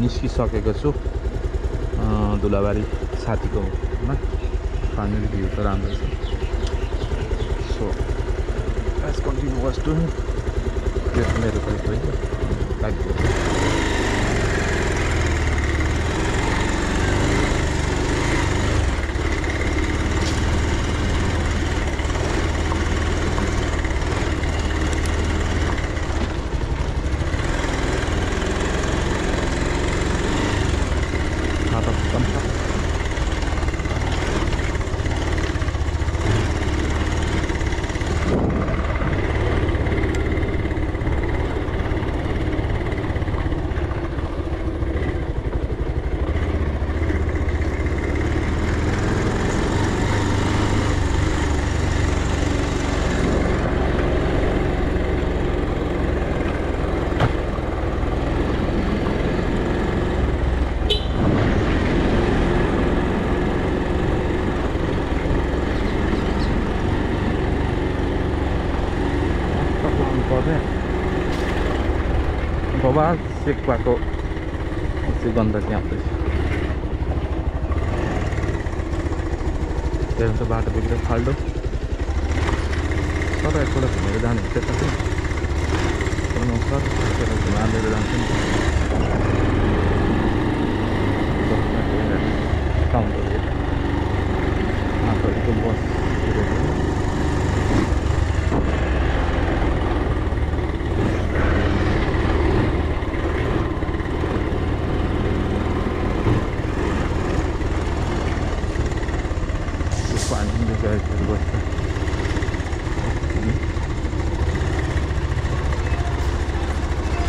निस्किसकेको छु Dhulabari साथीकोमा। Finally view त राम्रो छ। So let's continue watch to मेरो पनि बाबा चेक भएको गन्दगी आउँदैछ। हेर्नु त बाटो बिग्रेर फाल्टो सर एकपल्ट घुमेर जाने हुन्छ त्यता सर घुमालेर जान्छ नि काउन्टरको बस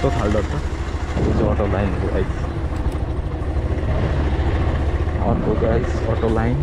तो खाल्डो छ auto line guys auto line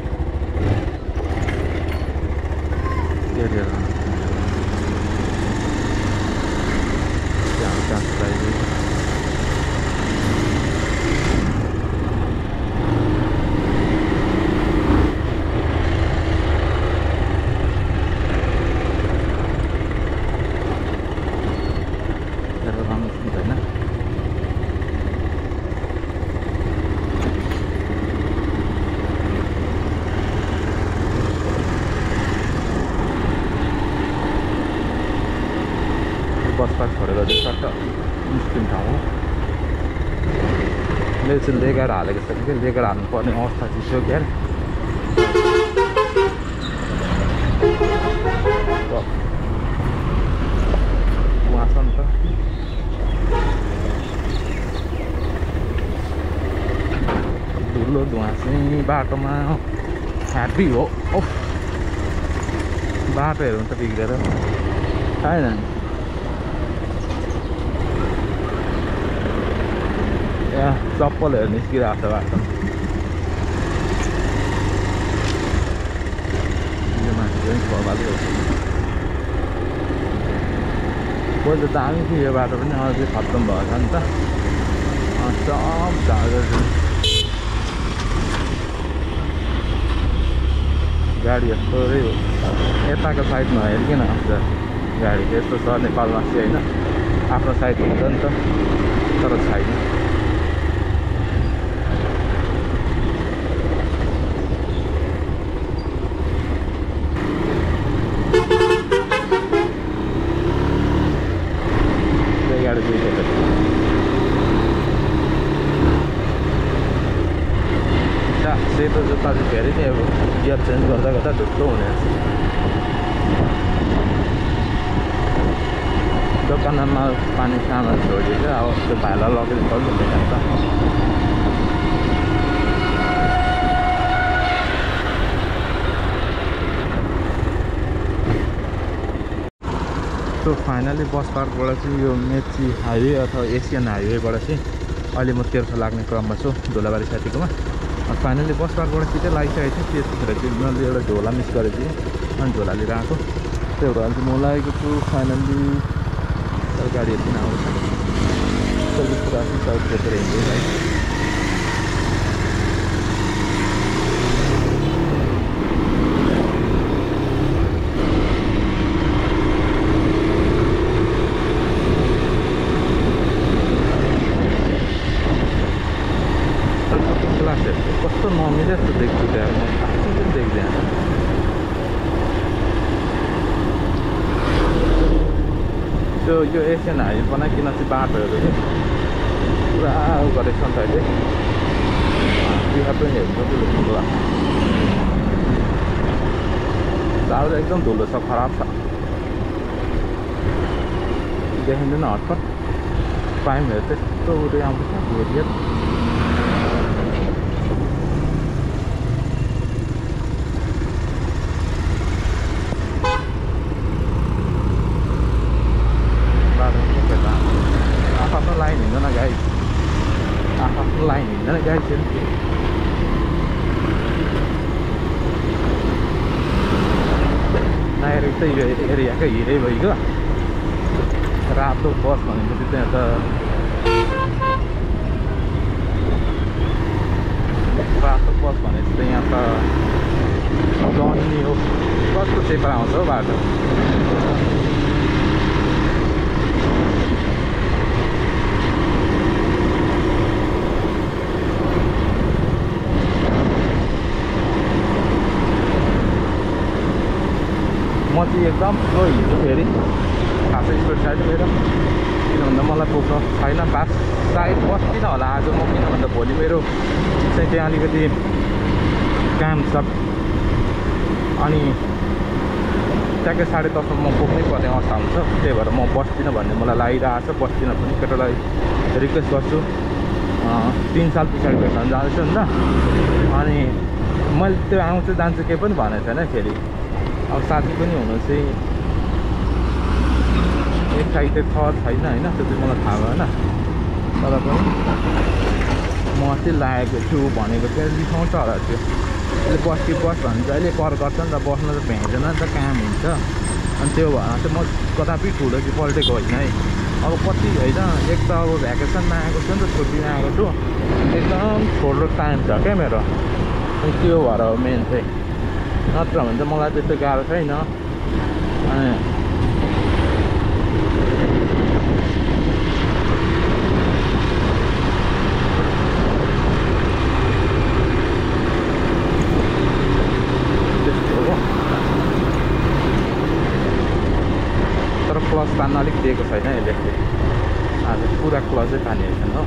बसपास छोडेर चाहिँ सट्ट निस्किने ठाउँ हो। मैले चाहिँ लेगाएर हालेको छ कि लेगाएर हाल्नुपर्ने अवस्था चिसो क्या उहाँ छ नि त धुलो धुवा चाहिँ बाटोमा ह्याप्पी हो। बाटो हेर्नु त बिग्रेर होइन यहाँ चप्पलहरू निस्किरहेको छ बाटो। यो मान्छे पनि फर्काले हो पहिला दामी थियो यो बाटो पनि अझै खत्तम भएको छ नि त सब झाडो गाडी यस्तै हो यताको साइडमा हेरिकन आउँछ गाडी यस्तो छ नेपालमा चाहिँ होइन आफ्नो साइड हुन्छ नि त तर छैन। सेतो जुत्ता चाहिँ फेरि नै अब गियर चेन्ज गर्दा गर्दा ढुक्क हुने दोकानमा पानी सामान छोडिदिन्छ अब त्यो भाइलाई लगेर पर्नु हुँदैन त। सो फाइनली बस पार्कबाट चाहिँ यो मेची हाइवे अथवा एसियन हाइवेबाट चाहिँ अहिले म तेर्सो लाग्ने क्रममा छु धुलाबारी साथीकोमा। फाइनली बस पार्कबाट सिधै लागिसकेको थिएँ त्यतिखेर चाहिँ मैले एउटा झोला मिस गरेको थिएँ अनि झोला लिएर आएको त्यो झोला चाहिँ म लागेको छु। फाइनली गाडीहरू किन आउँछ सर्भिस ट्राफिक साइड खेपेर हिँड्दै भाइ क्लासहरू चाहिँ कस्तो नमिले जस्तो देख्छु त्यहाँ म आफ्नो पनि देख्दैन। त्यो यो एसियन हाइवे बनाइकन चाहिँ बाटोहरू चाहिँ पुरा गरेको छ नि त अहिले। बिहार पनि हेर्नु ठुलो ठुलो दाउरा एकदम धुलो छ, खराब छ, देखिँदैन हटपट। पाइमहरू त्यस्तो उठे आउँछ हेरिया। आफ्नो लाइन हिँड्दैन गाई, आफ्नो लाइन हिँड्दैन गाई चाहिँ डाइरेक्ट चाहिँ यो एरियाकै हिँडै भइगयो। रातो बस भनेपछि त्यहाँ त रातो बस भनेपछि त यहाँ त जन्नी हो, कस्तो चेप्रा आउँछ हो बाटो। म चाहिँ एकदम स्लो हिँड्छु फेरि खासै स्पिड साइड मेरो, किन भन्दा मलाई पुग्नु छैन बास। सायद बस्दिनँ होला आज म, किन भन्दा भोलि मेरो चाहिँ त्यहाँ अलिकति काम छ। अनि ट्याक्कै 10:30 म पुग्नै पर्ने अवस्था हुन्छ। त्यही भएर म बस्दिनँ भन्ने मलाई लागिरहेको छ। बस्दिनँ पनि केटालाई रिक्वेस्ट गर्छु, 3 साल पछाडि भेट्न जाँदैछु नि त। अनि मैले त्यो आउँछु जान्छु केही पनि भनेको छैन। फेरि अब साथी पनि हुनु चाहिँ एक्साइटेड छ छैन होइन, त्यो चाहिँ मलाई थाहा भएन। तर पनि म चाहिँ लागेको छु भनेको चाहिँ रिसाउँछ होला त्यो। अहिले बस कि बस भन्छ, अहिले कर गर्छ नि त, बस्न त भ्याइँदैन नि त, काम हुन्छ। अनि त्यो भएर चाहिँ म कदापि ठुलो चाहिँ पल्टेको होइन है। अब कति होइन, एक त अब भ्याकेसनमा आएको छु नि त, छुट्टीमा आएको छु, एकदम छोटो टाइम छ क्या मेरो। अनि त्यो भएर हो मेन चाहिँ, नत्र भने चाहिँ मलाई त्यस्तो गाह्रो छैन। अनि तर क्लच तान्न अलिक दिएको छैन यसले, आज पुरा क्लचै तानिएको छैन हो।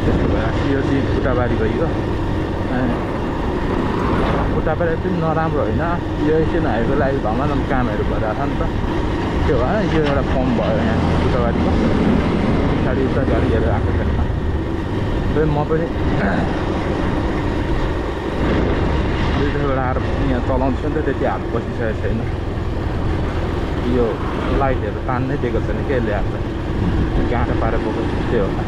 त्यसो भएर यो चाहिँ खुट्टाबारी गइयो। खुट्टाबारी पनि नराम्रो होइन, यो एसियन हाइवेको लागि भनौँ न कामहरू भइरहेको छ नि त। त्यो भएर यो एउटा फर्म भयो यहाँ खुट्टाबारीको, पछाडि उता गाडीहरू आएको छैन। फेरि म पनि दुईवटा आएर यहाँ चलाउँछु नि त, त्यति हात बसिसकेको छैन। यो लाइटहरू तान्नै दिएको छैन क्या यसले, आफूलाई गाँठो पारेर बोकेको त्यही होला।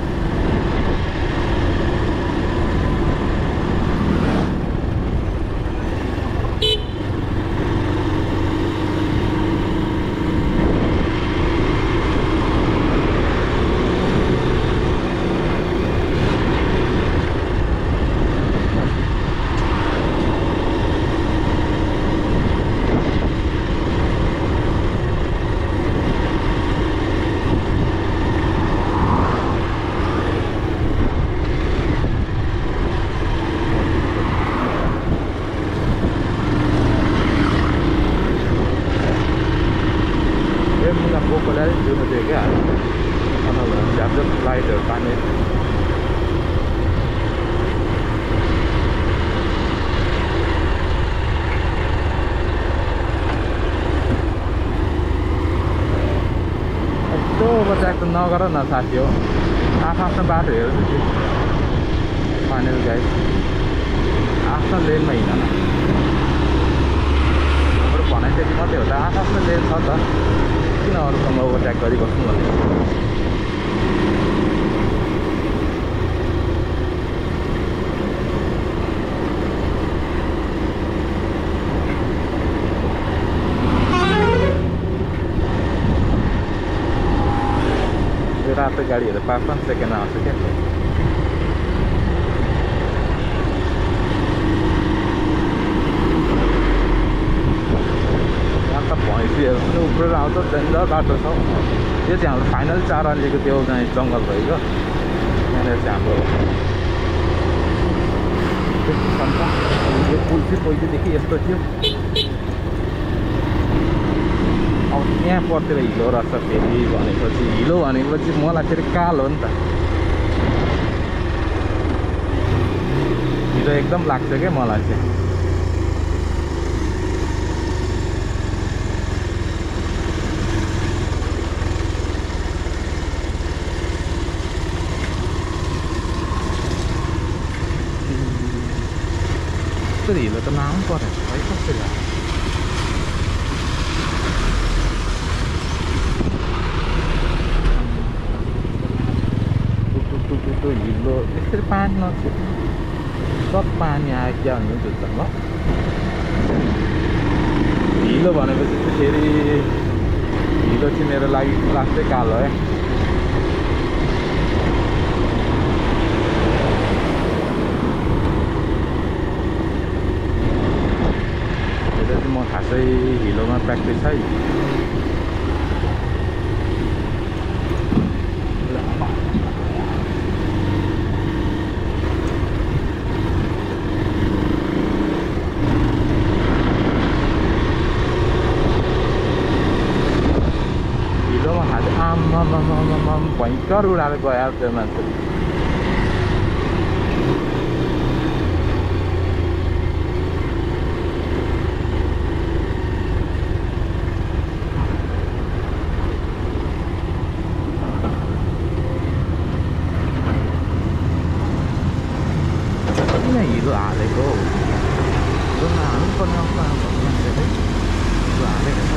लाइटहरू ताने यस्तो बच्चाको नगर न साथी हो, आफ्नो बाटो हेर्छु फाइनल गाइड, आफ्नो लेनमा हिँड न। हाम्रो भनाइ त्यति मात्रै हो त, आफ्नो लेन छ त, किन अरूसँग ओभरट्याक गरिबस्नु भन्ने। रातो गाडीहरू 5-5 सेकेन्डमा आउँछ क्या। यहाँ त भैँसीहरू पनि उब्रेर आउँछ, डेन्जर बाटो छ। यो चाहिँ हाम्रो फाइनल 4 अलिको त्यो चाहिँ जङ्गल भइगयो। यहाँनिर चाहिँ हाम्रो क्षमता। यो पुल चाहिँ पहिलेदेखि यस्तो थियो। अब यहाँ परतिर हिलो रहेछ फेरि भनेपछि, हिलो भनेपछि मलाई फेरि काल हो नि त, हिलो एकदम लाग्छ क्या मलाई चाहिँ। हिलो त नाम पऱ्यो है कसरी हिलो यसरी पानी नछिर्छ, सब पानी आयो क्या भन्नु जुत्तामा। हिलो भनेपछि चाहिँ फेरि हिलो चाहिँ मेरो लागि लास्टै कालो है। म खासै हिलोमा प्र्याक्टिस है। हिलोमा खासै आम भयङ्कर उडाएर गयो त्यो मान्छे। हिलो हालेको हिलो नहाल्नुपर्ने अवस्था मान्छेले हिलो हालेको छ।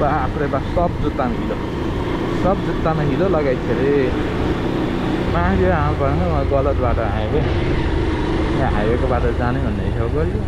बाफ्रे बाफ सब जुत्तामा हिलो, सब जुत्तामा हिलो लगाइदियो अरे। माथि हाल भएन, म गलत बाटो आएँ कि यहाँ हाइवेको बाटो जाने भन्ने हिसाब गरियो।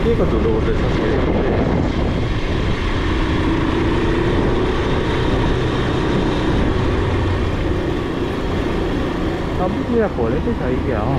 के को धुलो उठ्दैछ सबैतिर खोलेकै छ क्या हो।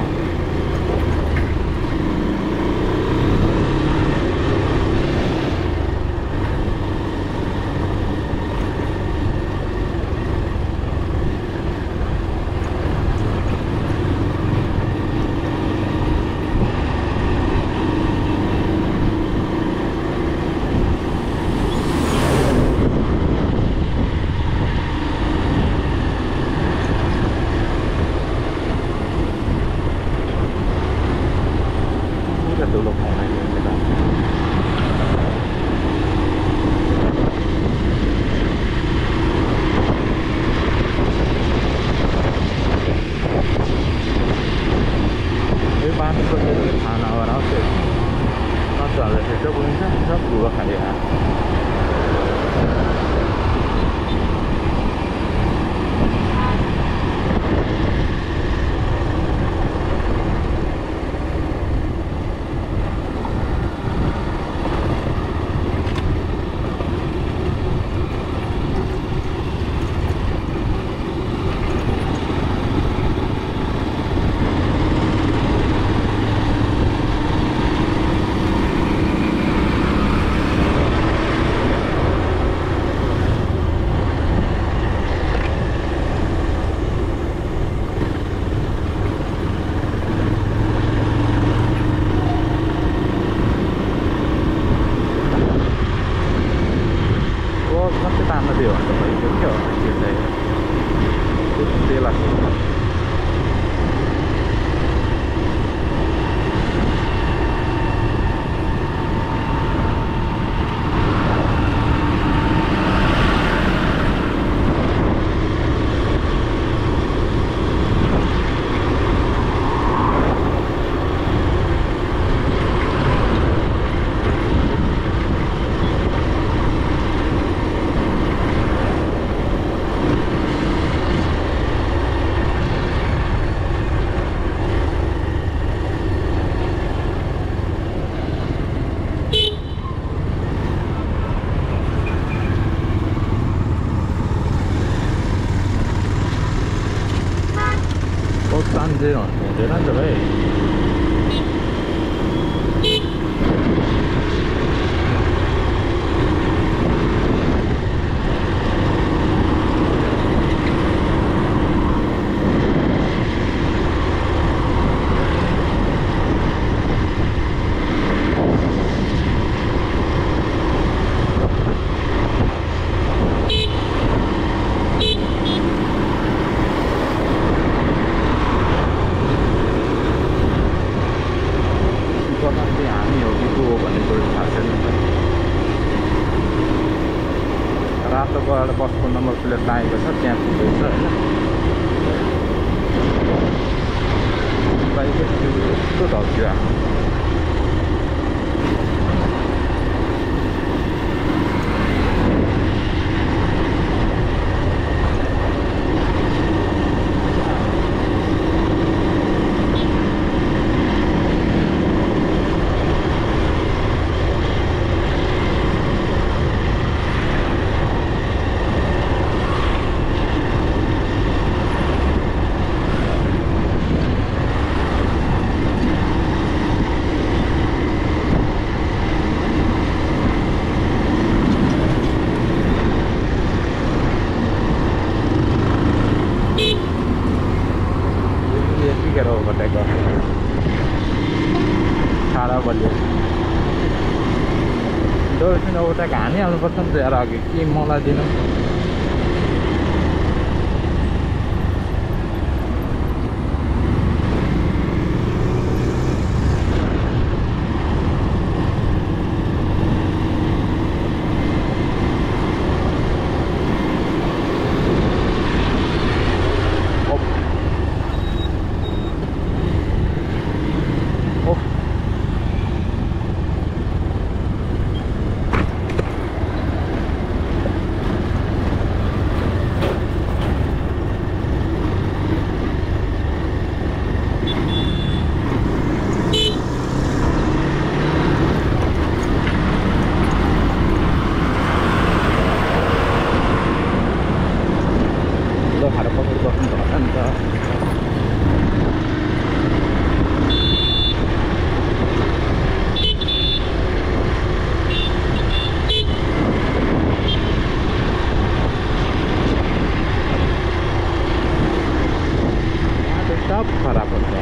बाटोबाट बसको नम्बर प्लेट लागेको छ त्यहाँ पुग्दैछ होइन। बाइक यस्तो ढल्क्यो सारा बलियो एकछिन उता हानिहाल्नुपर्छ नि त यार अघि के मलाई दिनु खराब हुन्छ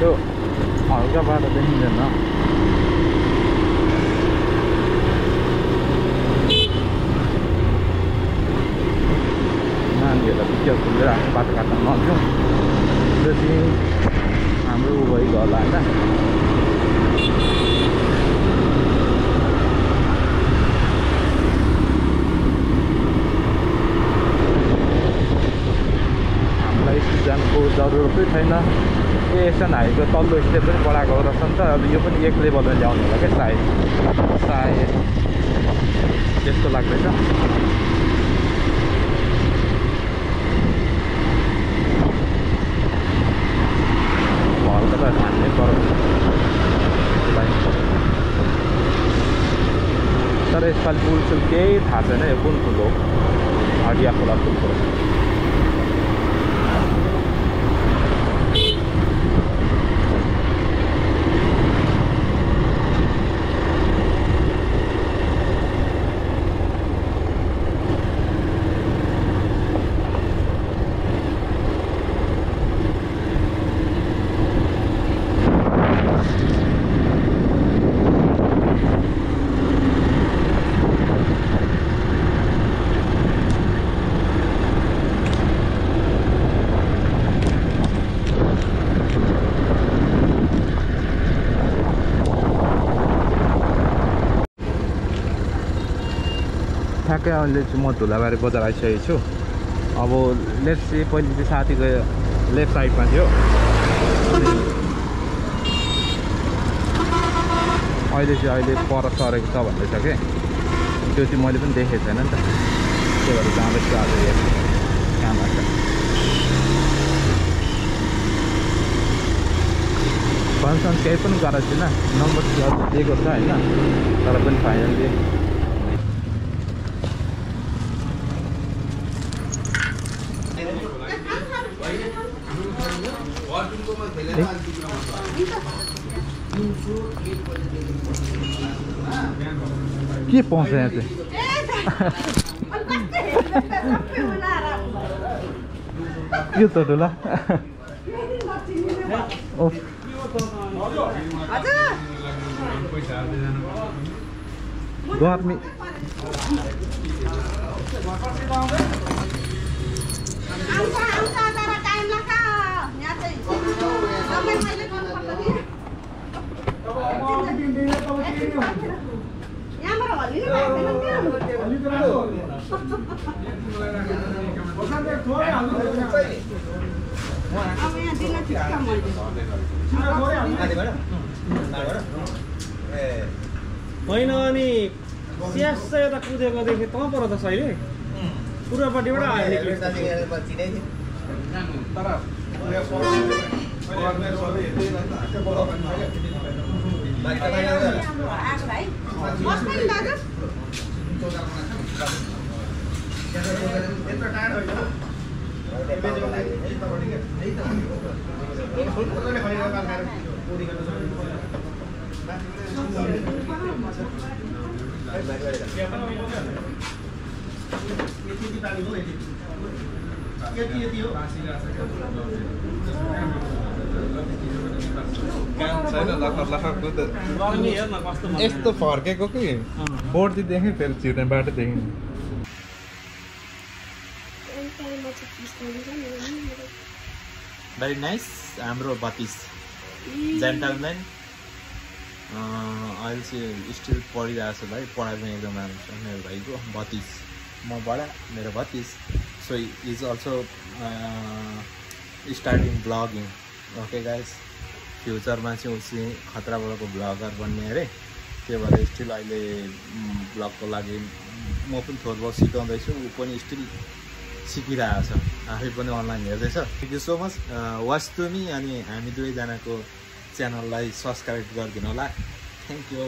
त्यो हल्का बाटो देखिँदैन नानीहरूलाई पिक्चर खुलेर आफ्नो बाटो काट्न नहुन्थ्यो त्यो चाहिँ हाम्रो ऊ भइगयो होला होइन हामीलाई जानुको जरुरतै छैन एसएन हाईको तल्लो स्टेप पनि बढाएको रहेछ नि त अब यो पनि एक लेभलमा ल्याउने होला क्या सायद त्यस्तो लाग्दैछ हल्का त हान्नै पर्यो तर यसपालि पुल सुल केही थाहा छैन यो कुन पुल हो हडिया खोला पुल हो ठ्याक्कै अहिले चाहिँ म धुलाबारी बजार आइसकेको छु अब लेफ्ट चाहिँ पहिले चाहिँ साथीको लेफ्ट साइडमा थियो अहिले पर सरेको छ भन्दैछ कि त्यो चाहिँ मैले पनि देखेको छैन नि त त्यही भएर जाँदैछु आज कहाँ लाग्छ कन्सर्न केही पनि गरेको छैन नम्बर दिएको छ होइन तर पनि फाइनली के पाउँछ यहाँ चाहिँ के त डुला गर्मी होइन अनि स्यास यता कुदेको देखेँ तँ पर त सहिले पूर्वपट्टिबाट यस्तो फर्केको कि बोर्ड चाहिँ देखेँ फेरि छिर्ने बाटो देखेँ भेरी नाइस हाम्रो बत्तिस जेन्टलमेन अहिले चाहिँ स्टिल पढिरहेको छ भाइ पढाइ पनि एकदम राम्रो छ मेरो भाइको 32 मबाट मेरो 32 so is also starting blogging okay guys फ्युचरमा चाहिँ उसले खतराबाट ब्लगर बन्ने अरे त्यो भएर स्टिल अहिले ब्लगको लागि म पनि थोर बहुत सिकाउँदैछु ऊ पनि स्टिल सिकिरहेको छ आफै पनि अनलाइन हेर्दैछ thank you so much watch to me अनि हामी दुवैजनाको च्यानललाई सब्सक्राइब गरिदिनु होला थ्याङ्क यू